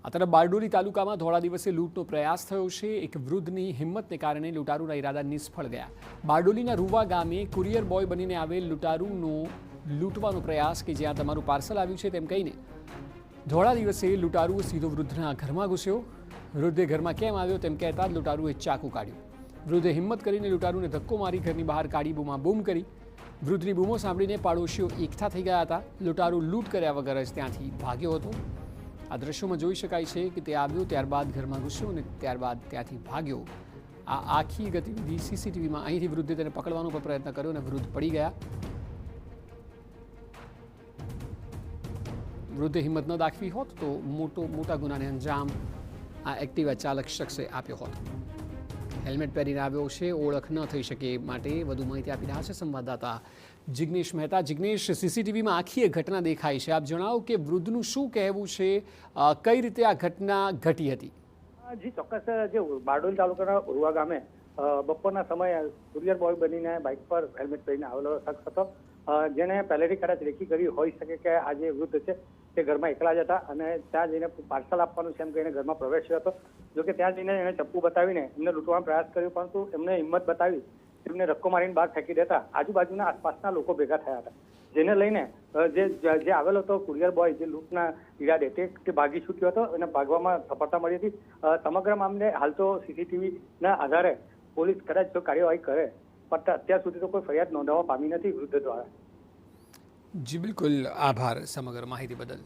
આ તરફ બારડોલી તાલુકામાં ધોળા દિવસે લૂંટનો પ્રયાસ થયો છે। એક વૃદ્ધની હિંમતને કારણે લૂંટારૂના ઈરાદા નિષ્ફળ ગયા। બારડોલીના રૂવા ગામે કુરિયર બોય બનીને આવેલ લૂંટારૂનો લૂંટવાનો પ્રયાસ કે જ્યાં તમારું પાર્સલ આવ્યું છે તેમ કહીને ધોળા દિવસે લૂંટારૂ સીધો વૃદ્ધના ઘરમાં ઘૂસ્યો। વૃદ્ધે ઘરમાં કેમ આવ્યો તેમ કહેતા જ લૂંટારૂએ ચાકુ કાઢ્યું। વૃદ્ધે હિંમત કરીને લૂંટારૂને ધક્કો મારી ઘરની બહાર કાઢી બૂમાબૂમ કરી। વૃદ્ધની બૂમો સાંભળીને પાડોશીઓ એકઠા થઈ ગયા હતા। લૂંટારૂ લૂંટ કર્યા વગર જ ત્યાંથી ભાગ્યો હતો। આ દ્રશ્યોમાં જોઈ શકાય છે કે તે આવ્યો ત્યારબાદ ઘરમાં ઘૂસ્યો અને ત્યારબાદ ત્યાંથી ભાગ્યો। આ આખી ગતિવિધિ સીસીટીવીમાં અહીંથી વૃદ્ધે તેને પકડવાનો પણ પ્રયત્ન કર્યો અને વૃદ્ધ પડી ગયા। વૃદ્ધે હિંમત ન દાખવી હોત તો મોટા ગુનાને અંજામ આ એક્ટિવા ચાલક શખ્સે આપ્યો હોત। હેલ્મેટ પહેરીને આવ્યો છે, ઓળખ ન થઈ શકે માટે વધુ માહિતી આપી રહ્યા છે સંવાદદાતા જિગ્નેશ મહેતા। જિગ્નેશ, સીસીટીવીમાં આખી એક ઘટના દેખાય છે, આપ જણાવો કે વૃદ્ધનું શું કહેવું છે, કઈ રીતે આ ઘટના ઘટી હતી? જી ચોક્કસ, જે બારડોલી તાલુકાના ઉરવા ગામે બપોરના સમયે કુરિયર બોય બનીને બાઇક પર હેલ્મેટ પહેરીને આવેલો શખ્સ હતો, જેને પહેલેથી કદાચ રેકી કરી હોઈ શકે કે આ જે વૃદ્ધ છે તે ઘરમાં એકલા જ હતા અને ત્યાં જઈને પાર્સલ આપવાનું છે એમ કહીને ઘરમાં પ્રવેશ્યો હતો। જોકે ત્યાં જઈને એણે ચપ્પુ બતાવીને એમને લૂંટવાનો પ્રયાસ કર્યો, પરંતુ એમને હિંમત બતાવી એમને રક્કો મારીને બહાર ફેંકી દેતા આજુબાજુના આસપાસના લોકો ભેગા થયા હતા, જેને લઈને જે આવેલો હતો કુરિયર બોય જે લૂંટના ઈરાદે તે ભાગી છૂટ્યો હતો અને ભાગવામાં સફળતા મળી હતી। સમગ્ર મામલે હાલ તો સીસીટીવીના આધારે પોલીસ કદાચ જો કાર્યવાહી કરે, પણ અત્યાર સુધી તો કોઈ ફરિયાદ નોંધવા પામી નથી વૃદ્ધ દ્વારા। જી બિલકુલ, આભાર સમગ્ર માહિતી બદલ।